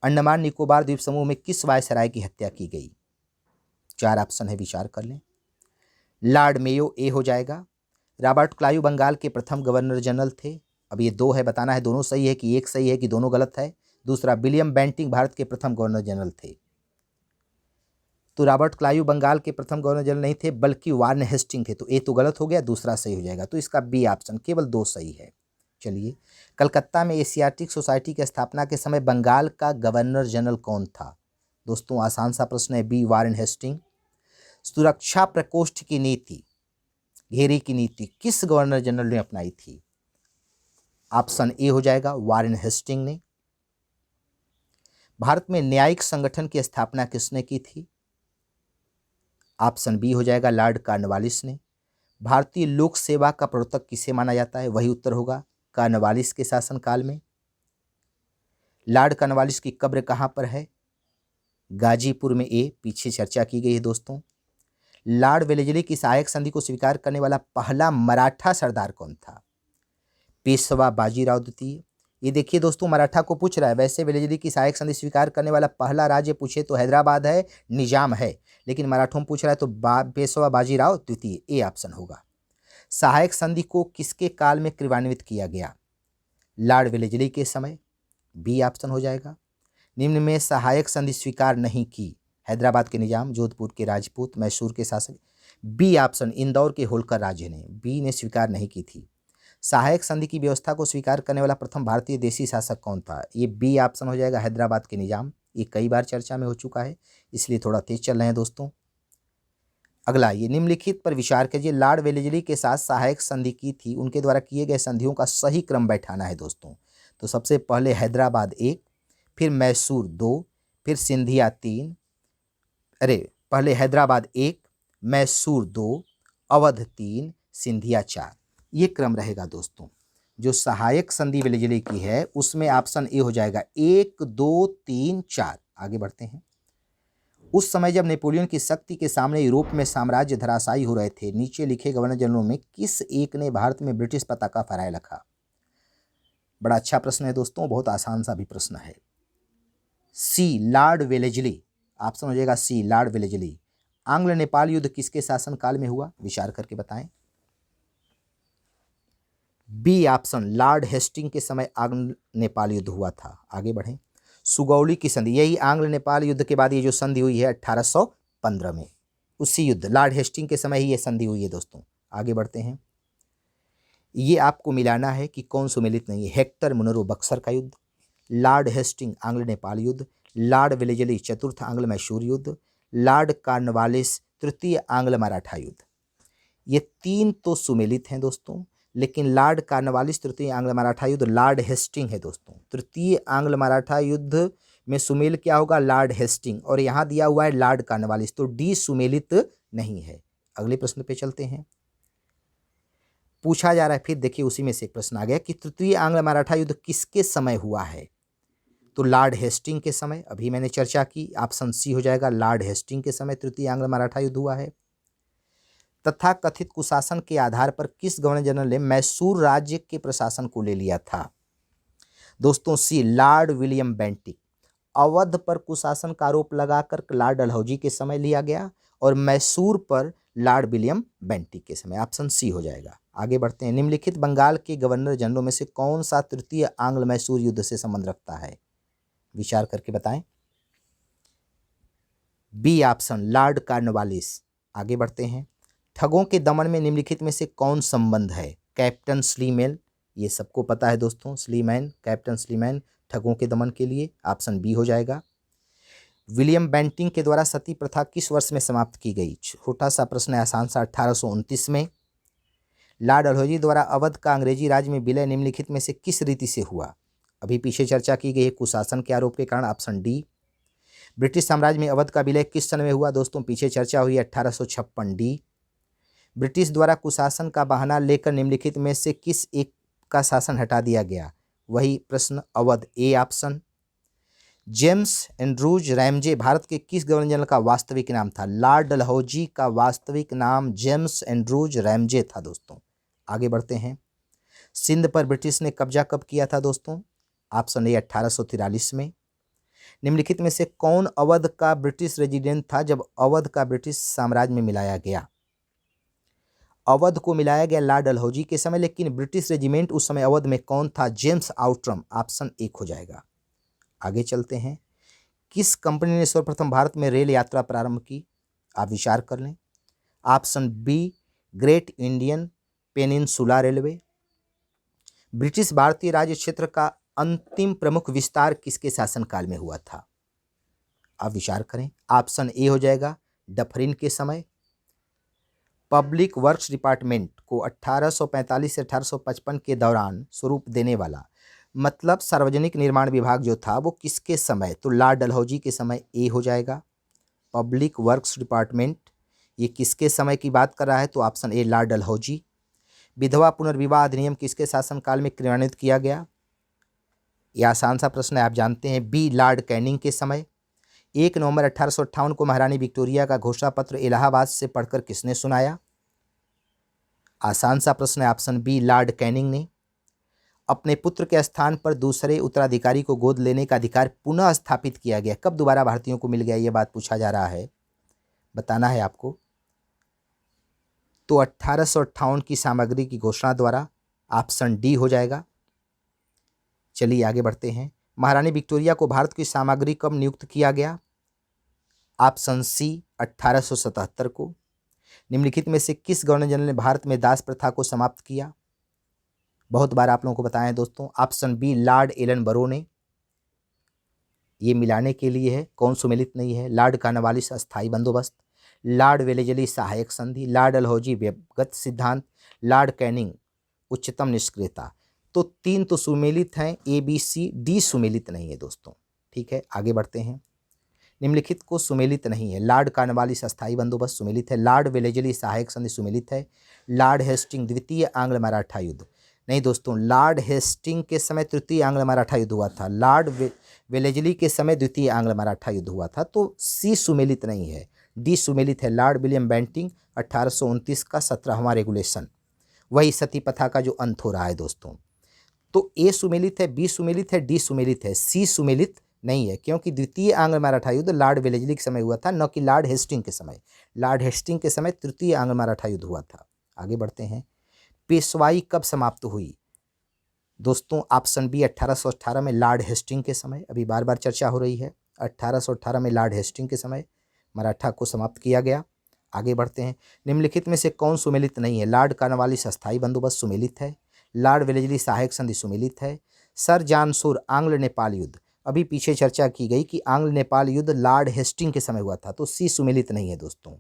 अंडमान निकोबार द्वीप समूह में किस वायसराय की हत्या की गई? 4 ऑप्शन है, विचार कर लें। लॉर्ड मेयो, ए हो जाएगा। रॉबर्ट क्लाइव बंगाल के प्रथम गवर्नर जनरल थे। अब ये 2 है, बताना है दोनों सही है कि एक सही है कि दोनों गलत है। दूसरा, विलियम बेंटिंग भारत के प्रथम गवर्नर जनरल थे। तो रॉबर्ट क्लाइव बंगाल के प्रथम गवर्नर जनरल नहीं थे, बल्कि वारेन हेस्टिंग थे। तो ए तो गलत हो गया, दूसरा सही हो जाएगा। तो इसका बी ऑप्शन, केवल 2 सही है। चलिए, कलकत्ता में एशियाटिक सोसाइटी की स्थापना के समय बंगाल का गवर्नर जनरल कौन था? दोस्तों आसान सा प्रश्न है, बी वारेन हेस्टिंग। सुरक्षा प्रकोष्ठ की नीति, घेरे की नीति किस गवर्नर जनरल ने अपनाई थी? ऑप्शन ए हो जाएगा, वारेन हेस्टिंग ने। भारत में न्यायिक संगठन की स्थापना किसने की थी? ऑप्शन बी हो जाएगा, लॉर्ड कॉर्नवालिस ने। भारतीय लोक सेवा का प्रवर्तक किसे माना जाता है? वही उत्तर होगा, कॉर्नवालिस के शासनकाल में। लॉर्ड कॉर्नवालिस की कब्र कहाँ पर है? गाजीपुर में, ए पीछे चर्चा की गई है दोस्तों। लॉर्ड वेलेजली की सहायक संधि को स्वीकार करने वाला पहला मराठा सरदार कौन था? पेशवा बाजीराव द्वितीय। ये देखिए दोस्तों, मराठा को पूछ रहा है। वैसे वेलेजली की सहायक संधि स्वीकार करने वाला पहला राज्य पूछे तो हैदराबाद है, निजाम है, लेकिन मराठों में पूछ रहा है तो पेशवा बाजीराव द्वितीय, ए ऑप्शन होगा। सहायक संधि को किसके काल में क्रियान्वित किया गया? लॉर्ड वेलेजली के समय, बी ऑप्शन हो जाएगा। निम्न में सहायक संधि स्वीकार नहीं की? हैदराबाद के निजाम, जोधपुर के राजपूत, मैसूर के शासक। बी ऑप्शन, इंदौर के होलकर राजे ने, बी ने स्वीकार नहीं की थी। सहायक संधि की व्यवस्था को स्वीकार करने वाला प्रथम भारतीय देशी शासक कौन था? ये बी ऑप्शन हो जाएगा, हैदराबाद के निजाम। ये कई बार चर्चा में हो चुका है, इसलिए थोड़ा तेज चल रहे हैं दोस्तों। अगला, ये निम्नलिखित पर विचार कीजिए। लॉर्ड वेलेजली के साथ सहायक संधि की थी, उनके द्वारा किए गए संधियों का सही क्रम बैठाना है दोस्तों। तो सबसे पहले हैदराबाद 1, फिर मैसूर 2, फिर सिंधिया 3, पहले हैदराबाद 1, मैसूर 2, अवध 3, सिंधिया 4, ये क्रम रहेगा दोस्तों। जो सहायक संधि वेलेजली की है उसमें ऑप्शन ए हो जाएगा, 1 2 3 4। आगे बढ़ते हैं। उस समय जब नेपोलियन की शक्ति के सामने यूरोप में साम्राज्य धराशायी हो रहे थे, नीचे लिखे गवर्नर जनरलों में किस एक ने भारत में ब्रिटिश पताका फहराए रखा? बड़ा अच्छा प्रश्न है दोस्तों, बहुत आसान सा भी प्रश्न है। सी, लॉर्ड वेलेजली। ऑप्शन हो जाएगा सी, लॉर्ड वेलेजली। आंग्ल नेपाल युद्ध किसके शासनकाल में हुआ? विचार करके बताएं। बी ऑप्शन, लॉर्ड हेस्टिंग के समय आंग्ल नेपाल युद्ध हुआ था। आगे बढ़ें। सुगौली की संधि, यही आंग्ल नेपाल युद्ध के बाद ये जो संधि हुई है 1815 में, उसी युद्ध लॉर्ड हेस्टिंग के समय ही ये संधि हुई है दोस्तों। आगे बढ़ते हैं। ये आपको मिलाना है कि कौन सुमेलित नहीं है। हेक्टर मुनरो बक्सर का युद्ध, लॉर्ड हेस्टिंग आंग्ल नेपाल युद्ध, लॉर्ड वेलेजली चतुर्थ आंग्ल मैसूर युद्ध, लॉर्ड कॉर्नवालिस तृतीय आंग्ल मराठा युद्ध। ये तीन तो सुमेलित हैं दोस्तों, लेकिन लॉर्ड कॉर्नवालिस तृतीय आंग्ल मराठा युद्ध लॉर्ड हेस्टिंग है दोस्तों। तृतीय आंग्ल मराठा युद्ध में सुमेल क्या होगा? Lord Hastings. और यहाँ दिया हुआ है लॉर्ड कॉर्नवालिस, तो डी सुमेलित नहीं है। अगले प्रश्न पे चलते हैं। पूछा जा रहा है, फिर देखिए उसी में से एक प्रश्न आ गया कि तृतीय आंग्ल मराठा युद्ध किसके समय हुआ है? तो लॉर्ड हेस्टिंग के समय, अभी मैंने चर्चा की, ऑप्शन सी हो जाएगा, लॉर्ड हेस्टिंग के समय तृतीय आंग्ल मराठा युद्ध हुआ है। तथा कथित कुशासन के आधार पर किस गवर्नर जनरल ने मैसूर राज्य के प्रशासन को ले लिया था? दोस्तों सी, लॉर्ड विलियम बेंटिक। अवध पर कुशासन का आरोप लगाकर लॉर्ड डलहौजी के समय लिया गया और मैसूर पर लॉर्ड विलियम बेंटिक के समय। ऑप्शन सी हो जाएगा। आगे बढ़ते हैं। निम्नलिखित बंगाल के गवर्नर जनरलों में से कौन सा तृतीय आंग्ल मैसूर युद्ध से संबंध रखता है? विचार करके बताएं। B option, Lord Cornwallis. आगे बढ़ते हैं। ठगों के दमन में निम्नलिखित में से कौन संबंध है? कैप्टन स्लीमैन, ये सबको पता है दोस्तों, स्लीमैन, कैप्टन स्लीमैन ठगों के दमन के लिए। ऑप्शन बी हो जाएगा। विलियम बेंटिक के द्वारा सती प्रथा किस वर्ष में समाप्त की गई? छोटा सा प्रश्न है, आसान सा, 1829 में। लॉर्ड डलहौजी द्वारा अवध का अंग्रेजी राज में विलय निम्नलिखित में से किस रीति से हुआ? अभी पीछे चर्चा की गई है, कुशासन के आरोप के कारण। Option D. ब्रिटिश साम्राज्य में अवध का विलय किस सन में हुआ? दोस्तों पीछे चर्चा हुई है, 1856। डी। ब्रिटिश द्वारा कुशासन का बहाना लेकर निम्नलिखित में से किस एक का शासन हटा दिया गया? वही प्रश्न, Awadh. A option. James Andrews Ramsay Bharat के किस गवर्नर जनरल का वास्तविक नाम था? लॉर्ड डलहौजी का वास्तविक नाम जेम्स एंड्रूज रैमजे था दोस्तों। आगे बढ़ते हैं। सिंध पर ब्रिटिश ने कब्जा कब किया था दोस्तों? ऑप्शन ए, 1843 में। निम्नलिखित में से कौन अवध का ब्रिटिश रेजिडेंट था जब अवध का ब्रिटिश साम्राज्य में मिलाया गया? अवध को मिलाया गया लॉर्ड डलहौजी के समय, लेकिन ब्रिटिश रेजिमेंट उस समय अवध में कौन था? James Outram. ऑप्शन एक हो जाएगा। आगे चलते हैं। किस कंपनी ने सर्वप्रथम भारत में रेल यात्रा प्रारंभ की? आप विचार कर लें। Option B, Great Indian Peninsula Railway. British भारतीय राज्य क्षेत्र का अंतिम प्रमुख विस्तार किसके शासनकाल में हुआ था? आप विचार करें। ऑप्शन ए हो जाएगा, डफरिन के समय। पब्लिक वर्क्स डिपार्टमेंट को 1845 से 1855 के दौरान स्वरूप देने वाला, मतलब सार्वजनिक निर्माण विभाग जो था वो किसके समय? तो लॉर्ड डलहौजी के समय। ए हो जाएगा। पब्लिक वर्क्स डिपार्टमेंट ये किसके समय की बात कर रहा है? तो ऑप्शन ए, लॉर्ड डलहौजी। विधवा पुनर्विवाह अधिनियम किसके शासनकाल में क्रियान्वित किया गया? यह आसान सा प्रश्न है, आप जानते हैं। बी, लॉर्ड कैनिंग के समय। 1 नवंबर 1858 को महारानी विक्टोरिया का घोषणा पत्र इलाहाबाद से पढ़कर किसने सुनाया? आसान सा प्रश्न है, ऑप्शन बी, लॉर्ड कैनिंग ने। अपने पुत्र के स्थान पर दूसरे उत्तराधिकारी को गोद लेने का अधिकार पुनः स्थापित किया गया, कब दोबारा भारतीयों को मिल गया? ये बात पूछा जा रहा है, बताना है आपको। तो 1858 की सामग्री की घोषणा द्वारा। ऑप्शन डी हो जाएगा। चलिए आगे बढ़ते हैं। महारानी विक्टोरिया को भारत की सामग्री कब नियुक्त किया गया? ऑप्शन सी, 1877 को। निम्नलिखित में से किस गवर्नर जनरल ने भारत में दास प्रथा को समाप्त किया? बहुत बार आप लोगों को बताएं दोस्तों। ऑप्शन बी, लॉर्ड एलन बरो ने। ये मिलाने के लिए है, कौन सुमेलित नहीं है। लॉर्ड कॉर्नवालिस अस्थायी बंदोबस्त, लॉर्ड वेलेजली सहायक संधि, लॉर्ड डलहौजी व्यक्तिगत सिद्धांत, लॉर्ड कैनिंग उच्चतम निष्क्रियता। तो तीन तो सुमेलित हैं, ए बी सी। डी सुमेलित नहीं है दोस्तों। ठीक है, आगे बढ़ते हैं। निम्नलिखित को सुमेलित नहीं है। लॉर्ड कॉर्नवालिस अस्थायी बंदोबस्त सुमेलित है, लॉर्ड वेलेजली सहायक संधि सुमेलित है, लॉर्ड हेस्टिंग द्वितीय आंग्ल मराठा युद्ध नहीं दोस्तों। लॉर्ड हेस्टिंग के समय तृतीय आंग्ल मराठा युद्ध हुआ था। लॉर्ड वेलेजली के समय द्वितीय आंग्ल मराठा युद्ध हुआ था। तो सी सुमेलित नहीं है, डी सुमेलित है। लॉर्ड विलियम बेंटिंक 1829 का 17वां रेगुलेशन, वही सती प्रथा का जो अंत हो रहा है दोस्तों। तो ए सुमेलित है, बी सुमेलित है, डी सुमेलित है, सी सुमेलित नहीं है, क्योंकि द्वितीय आंग्ल मराठा युद्ध लॉर्ड वेलेजली के समय हुआ था, न कि लॉर्ड हेस्टिंग के समय। लॉर्ड हेस्टिंग के समय तृतीय आंग्ल मराठा युद्ध हुआ था। आगे बढ़ते हैं। पेशवाई कब समाप्त हुई दोस्तों? ऑप्शन बी 1818 में लॉर्ड हेस्टिंग के समय। अभी बार बार चर्चा हो रही है, 1818 में लॉर्ड हेस्टिंग के समय मराठा को समाप्त किया गया। आगे बढ़ते हैं। निम्नलिखित में से कौन सुमेलित नहीं है? लॉर्ड कॉर्नवालिस अस्थायी बंदोबस्त सुमेलित है, लॉर्ड वेलेजली सहायक संधि सुमेलित है, सर जॉन सूर आंग्ल नेपाल युद्ध, अभी पीछे चर्चा की गई कि आंग्ल नेपाल युद्ध लॉर्ड हेस्टिंग के समय हुआ था, तो सी सुमेलित नहीं है दोस्तों।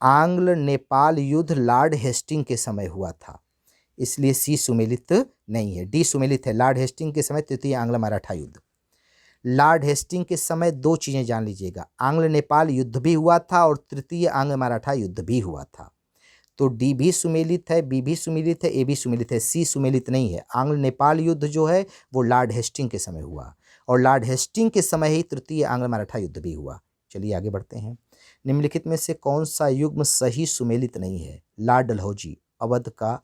आंग्ल नेपाल युद्ध लॉर्ड हेस्टिंग के समय हुआ था, इसलिए सी सुमेलित नहीं है। डी सुमेलित है, लॉर्ड हेस्टिंग के समय तृतीय आंग्ल मराठा युद्ध। लॉर्ड हेस्टिंग के समय दो चीज़ें जान लीजिएगा, आंग्ल नेपाल युद्ध भी हुआ था और तृतीय आंग्ल मराठा युद्ध भी हुआ था। तो डी भी सुमेलित है, बी भी सुमेलित है, ए भी सुमेलित है, सी सुमेलित नहीं है। आंग्ल नेपाल युद्ध जो है वो लॉर्ड हेस्टिंग के समय हुआ और लॉर्ड हेस्टिंग के समय ही तृतीय आंग्ल मराठा युद्ध भी हुआ। चलिए आगे बढ़ते हैं। निम्नलिखित में से कौन सा युग्म सही सुमेलित नहीं है? लॉर्ड डलहौजी अवध का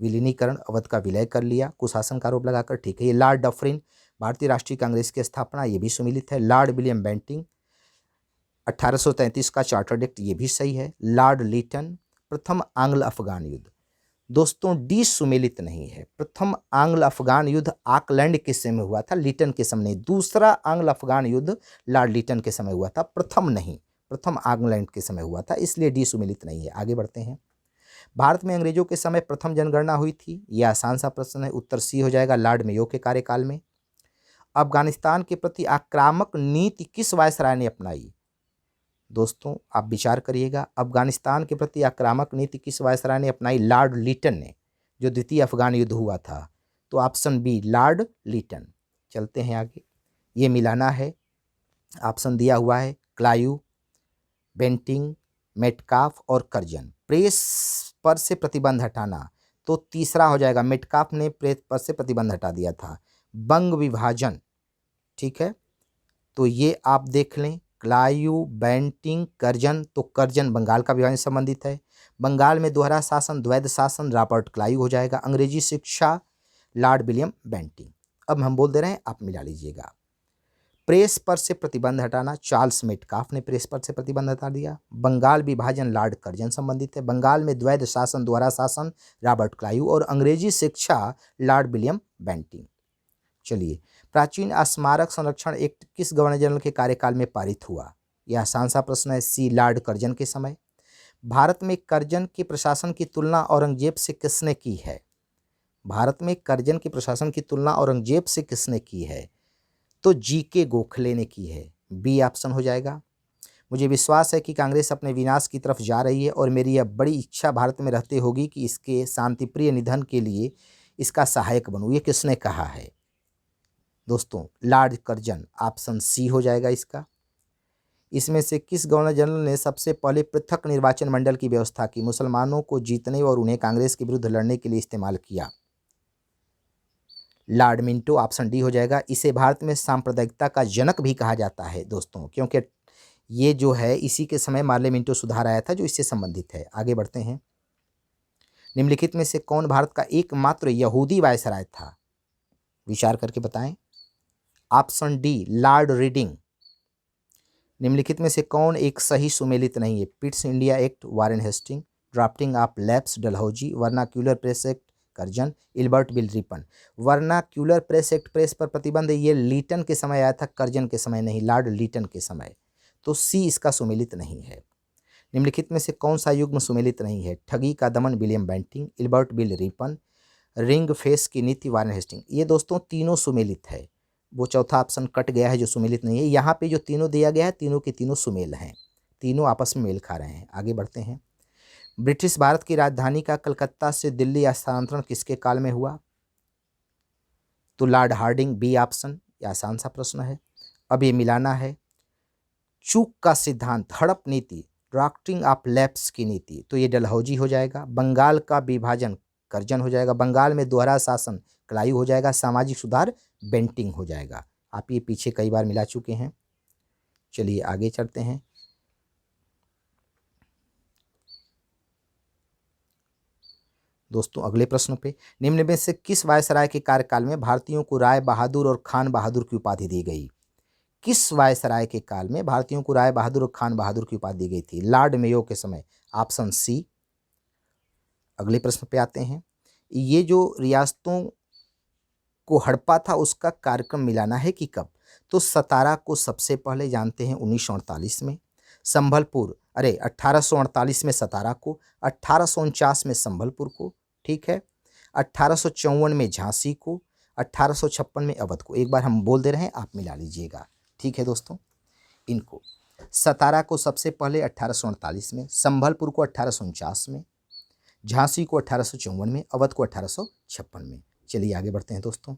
विलीनीकरण, अवध का विलय कर लिया कुशासन का आरोप लगाकर, ठीक है। ये लॉर्ड डफरिन भारतीय राष्ट्रीय कांग्रेस की स्थापना, ये भी सुमेलित है। लॉर्ड विलियम बेंटिंक 1833 का चार्टर्ड एक्ट, ये भी सही है। लॉर्ड लीटन प्रथम आंग्ल अफगान युद्ध, दोस्तों डी सुमेलित नहीं है। प्रथम आंग्ल अफगान युद्ध ऑकलैंड के समय हुआ था, लीटन के समय नहीं। दूसरा आंग्ल अफगान युद्ध लॉर्ड लीटन के समय हुआ था, प्रथम नहीं, प्रथम ऑकलैंड के समय हुआ था, इसलिए डी सुमेलित नहीं है। आगे बढ़ते हैं। भारत में अंग्रेजों के समय प्रथम जनगणना हुई थी, यह आसान सा प्रश्न है, उत्तर सी हो जाएगा, लॉर्ड मेयो के कार्यकाल में। अफगानिस्तान के प्रति आक्रामक नीति किस वायसराय ने अपनाई? दोस्तों आप विचार करिएगा, अफगानिस्तान के प्रति आक्रामक नीति किस वायसराय ने अपनाई? लॉर्ड लीटन ने, जो द्वितीय अफगान युद्ध हुआ था। तो ऑप्शन बी लॉर्ड लीटन। चलते हैं आगे, ये मिलाना है। ऑप्शन दिया हुआ है क्लायू, बेंटिंग, मेटकाफ और कर्जन। प्रेस पर से प्रतिबंध हटाना, तो तीसरा हो जाएगा, मेटकाफ ने प्रेस पर से प्रतिबंध हटा दिया था। बंग विभाजन, ठीक है, तो ये आप देख लें, क्लायू, बेंटिंग, कर्जन। तो कर्जन बंगाल का विभाजन संबंधित है। बंगाल में दोहरा शासन, द्वैध शासन रॉबर्ट क्लायू हो जाएगा। अंग्रेजी शिक्षा लॉर्ड विलियम बेंटिंक। अब हम बोल दे रहे हैं, आप मिला लीजिएगा। प्रेस पर से प्रतिबंध हटाना, चार्ल्स मेटकाफ ने प्रेस पर से प्रतिबंध हटा दिया। बंगाल विभाजन लॉर्ड कर्जन संबंधित है। बंगाल में द्वैध शासन, दोहरा शासन रॉबर्ट क्लायू और अंग्रेजी शिक्षा लॉर्ड विलियम बेंटिंक। चलिए, प्राचीन स्मारक संरक्षण एक्ट किस गवर्नर जनरल के कार्यकाल में पारित हुआ? यह आसान सा प्रश्न है, सी लॉर्ड कर्जन के समय। भारत में कर्जन के प्रशासन की तुलना औरंगजेब से किसने की है? भारत में कर्जन के प्रशासन की तुलना औरंगजेब से किसने की है? तो जी.के. गोखले ने की है, बी ऑप्शन हो जाएगा। मुझे विश्वास है कि कांग्रेस अपने विनाश की तरफ जा रही है और मेरी यह बड़ी इच्छा भारत में रहते होगी कि इसके शांतिप्रिय निधन के लिए इसका सहायक बनूं। ये किसने कहा है दोस्तों? लॉर्ड कर्जन, ऑप्शन सी हो जाएगा इसका। इसमें से किस गवर्नर जनरल ने सबसे पहले पृथक निर्वाचन मंडल की व्यवस्था की, मुसलमानों को जीतने और उन्हें कांग्रेस के विरुद्ध लड़ने के लिए इस्तेमाल किया? लॉर्ड मिंटो, ऑप्शन डी हो जाएगा। इसे भारत में सांप्रदायिकता का जनक भी कहा जाता है दोस्तों, क्योंकि ये जो है इसी के समय मार्ले मिंटो सुधार आया था जो इससे संबंधित है। आगे बढ़ते हैं। निम्नलिखित में से कौन भारत का एकमात्र यहूदी वायसराय था? विचार करके बताएं। Option D Lord Reading. निम्नलिखित में से कौन एक सही सुमेलित नहीं है? Pitt's India Act Warren Hastings, drafting of lapse Dalhousie, Vernacular Press Act Curzon, Ilbert Bill Ripon. Vernacular Press Act, press पर प्रतिबंध, ये लीटन के समय आया था, कर्जन के समय नहीं, लॉर्ड लीटन के समय। तो सी इसका सुमेलित नहीं है। निम्नलिखित में से कौन सा युग्म सुमेलित नहीं है? ठगी का दमन William Bentinck, Ilbert Bill Ripon, ring face की नीति वारेन हेस्टिंग। ये दोस्तों तीनों सुमेलित है, वो चौथा ऑप्शन कट गया है जो सुमेलित नहीं है। यहाँ पे जो तीनों दिया गया है, तीनों के तीनों सुमेल हैं, तीनों आपस में मेल खा रहे हैं। आगे बढ़ते हैं। ब्रिटिश भारत की राजधानी का कलकत्ता से दिल्ली स्थानांतरण किसके काल में हुआ? तो लॉर्ड हार्डिंग, बी ऑप्शन। यह आसान सा प्रश्न है। अब ये मिलाना है। चूक का सिद्धांत, हड़प नीति, ड्राफ्टिंग ऑफ लैप्स की नीति, तो ये डलहौजी हो जाएगा। बंगाल का विभाजन कर्जन हो जाएगा। बंगाल में दोहरा शासन क्लायू हो जाएगा। सामाजिक सुधार बेंटिंक हो जाएगा। आप ये पीछे कई बार मिला चुके हैं। चलिए आगे चलते हैं। दोस्तों अगले प्रश्न पे, निम्न में से किस वायसराय के कार्यकाल में भारतीयों को राय बहादुर और खान बहादुर की उपाधि दी गई? किस वायसराय के काल में भारतीयों को राय बहादुर और खान बहादुर की उपाधि दी गई थी? लॉर्ड मेयो के समय, ऑप्शन सी। अगले प्रश्न पे आते हैं। ये जो रियासतों को हड़पा था उसका कार्यक्रम मिलाना है कि कब? तो सतारा को सबसे पहले जानते हैं 1948 में, संभलपुर 1848 में सतारा को, 1849 में संभलपुर को, ठीक है, 1854 में झांसी को, 1856 में अवध को। एक बार हम बोल दे रहे हैं, आप मिला लीजिएगा, ठीक है दोस्तों। इनको सतारा को सबसे पहले 1848 में, संभलपुर को 1849 में, झांसी को 1854 में, अवध को 1856 में। चलिए आगे बढ़ते हैं दोस्तों।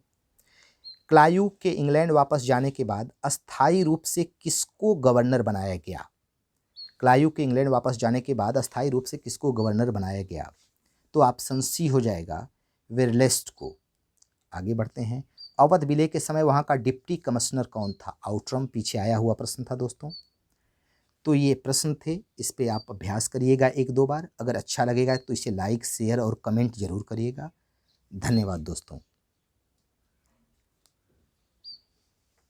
क्लायू के इंग्लैंड वापस जाने के बाद अस्थायी रूप से किसको गवर्नर बनाया गया? क्लायू के इंग्लैंड वापस जाने के बाद अस्थायी रूप से किसको गवर्नर बनाया गया? तो ऑप्शन सी हो जाएगा, वेरलेस्ट को। आगे बढ़ते हैं। अवध विलय के समय वहां का डिप्टी कमिश्नर कौन था? आउटरम, पीछे आया हुआ प्रश्न था दोस्तों। तो ये प्रश्न थे, इस पे आप अभ्यास करिएगा 1-2 बार। अगर अच्छा लगेगा तो इसे लाइक, शेयर और कमेंट जरूर करिएगा। धन्यवाद दोस्तों।